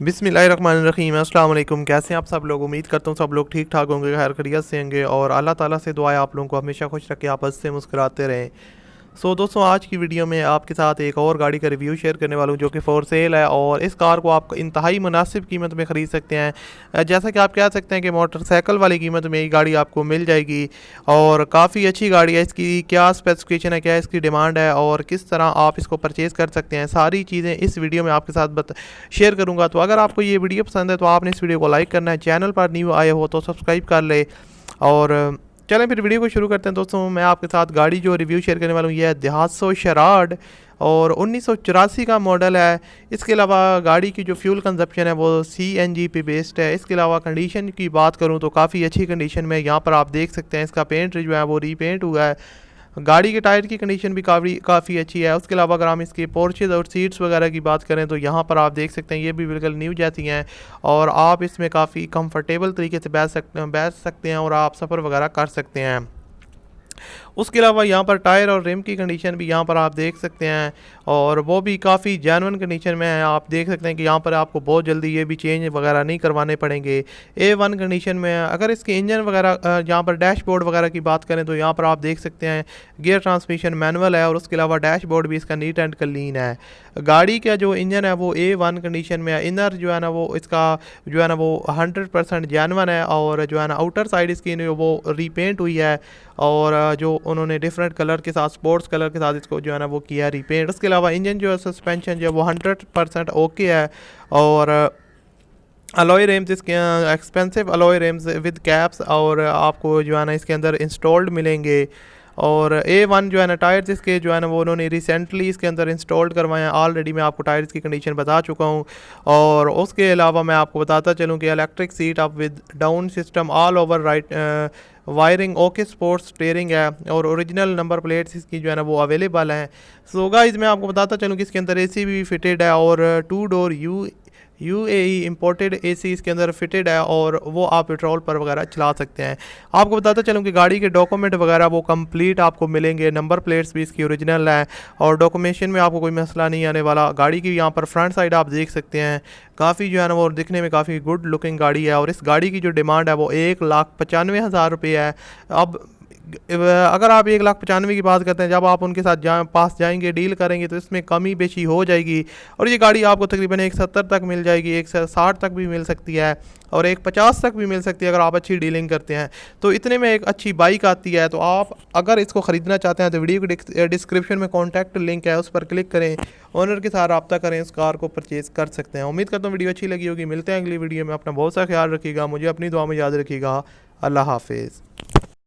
बिस्मिल्लाहिर्रहमानिर्रहीम। अस्सलाम वालेकुम। कैसे हैं आप सब लोग? उम्मीद करता हूँ सब लोग ठीक ठाक होंगे, खैर खैरियत से होंगे और अल्लाह ताला से दुआ है आप लोगों को हमेशा खुश रखे, आप हंसते मुस्कुराते रहें। दोस्तों, आज की वीडियो में आपके साथ एक और गाड़ी का रिव्यू शेयर करने वाला हूँ जो कि फॉर सेल है और इस कार को आप इंतहाई मुनासिब कीमत में ख़रीद सकते हैं। जैसा कि आप कह सकते हैं कि मोटरसाइकिल वाली कीमत में ये गाड़ी आपको मिल जाएगी और काफ़ी अच्छी गाड़ी है। इसकी क्या स्पेसिफिकेशन है, क्या इसकी डिमांड है और किस तरह आप इसको परचेज़ कर सकते हैं, सारी चीज़ें इस वीडियो में आपके साथ शेयर करूँगा। तो अगर आपको ये वीडियो पसंद है तो आपने इस वीडियो को लाइक करना है, चैनल पर न्यू आए हो तो सब्सक्राइब कर ले। और चलें फिर वीडियो को शुरू करते हैं। दोस्तों, मैं आपके साथ गाड़ी जो रिव्यू शेयर करने वाला हूँ ये है Daihatsu charade और 1984 का मॉडल है। इसके अलावा गाड़ी की जो फ्यूल कंजप्शन है वो CNG पे बेस्ड है। इसके अलावा कंडीशन की बात करूँ तो काफ़ी अच्छी कंडीशन में, यहाँ पर आप देख सकते हैं इसका पेंट जो है वो रीपेंट हुआ है। गाड़ी के टायर की कंडीशन भी काफ़ी अच्छी है। उसके अलावा अगर हम इसके पोर्चेज और सीट्स वगैरह की बात करें तो यहाँ पर आप देख सकते हैं ये भी बिल्कुल न्यू जैसी हैं और आप इसमें काफ़ी कंफर्टेबल तरीके से बैठ सकते हैं और आप सफ़र वगैरह कर सकते हैं। उसके अलावा यहाँ पर टायर और रिम की कंडीशन भी यहाँ पर आप देख सकते हैं और वो भी काफ़ी जेन्युइन कंडीशन में है। आप देख सकते हैं कि यहाँ पर आपको बहुत जल्दी ये भी चेंज वगैरह नहीं करवाने पड़ेंगे, A1 कंडीशन में है। अगर इसके इंजन वगैरह यहाँ पर डैशबोर्ड वगैरह की बात करें तो यहाँ पर आप देख सकते हैं गियर ट्रांसमिशन मैनुअल है और उसके अलावा डैशबोर्ड भी इसका नीट एंड क्लीन है। गाड़ी का जो इंजन है वो A1 कंडीशन में है। इनर जो है ना वो इसका जो है ना वो 100% जेन्युइन है और जो है ना आउटर साइड इसकी वो रीपेंट हुई है और जो उन्होंने डिफरेंट कलर के साथ, स्पोर्ट्स कलर के साथ इसको जो है ना वो किया रीपेंट। उसके अलावा इंजन जो है, सस्पेंशन जो है वो 100% ओके है और अलॉय रेम्स इसके expensive alloy Rhames with caps और आपको जो है ना इसके अंदर इंस्टॉल्ड मिलेंगे। और A1 जो है ना टायर्स इसके जो है ना वो उन्होंने रिसेंटली इसके अंदर इंस्टॉल्ड करवाए हैं। ऑलरेडी मैं आपको टायर्स की कंडीशन बता चुका हूँ और उसके अलावा मैं आपको बताता चलूँ कि electric seat up with down system all over right wiring okay sports steering है और ओरिजिनल नंबर प्लेट्स इसकी जो है ना वो अवेलेबल हैं। सो गाइस, मैं आपको बताता चलूँ कि इसके अंदर AC भी फिटेड है और 2 डोर UAE इंपोर्टेड AC इसके अंदर फिटेड है और वो आप पेट्रोल पर वगैरह चला सकते हैं। आपको बताता चलूँ कि गाड़ी के डॉक्यूमेंट वगैरह वो कंप्लीट आपको मिलेंगे। नंबर प्लेट्स भी इसकी ओरिजिनल है और डॉक्यूमेंटेशन में आपको कोई मसला नहीं आने वाला। गाड़ी की यहाँ पर फ्रंट साइड आप देख सकते हैं काफ़ी जो है ना वो दिखने में काफ़ी गुड लुकिंग गाड़ी है और इस गाड़ी की जो डिमांड है वो 1,95,000 रुपये है। अब अगर आप 1,95,000 की बात करते हैं, जब आप उनके साथ पास जाएंगे, डील करेंगे तो इसमें कमी बेशी हो जाएगी और ये गाड़ी आपको तकरीबन 1,70 तक मिल जाएगी, 1,60 तक भी मिल सकती है और 1,50 तक भी मिल सकती है अगर आप अच्छी डीलिंग करते हैं। तो इतने में एक अच्छी बाइक आती है। तो आप अगर इसको ख़रीदना चाहते हैं तो वीडियो के डिस्क्रिप्शन में कॉन्टैक्ट लिंक है, उस पर क्लिक करें, ओनर के साथ रब्ता करें, इस कार को परचेज़ कर सकते हैं। उम्मीद करता हूँ वीडियो अच्छी लगी होगी। मिलते हैं अगली वीडियो में। अपना बहुत सा ख्याल रखिएगा, मुझे अपनी दुआ में याद रखिएगा। अल्लाह हाफिज़।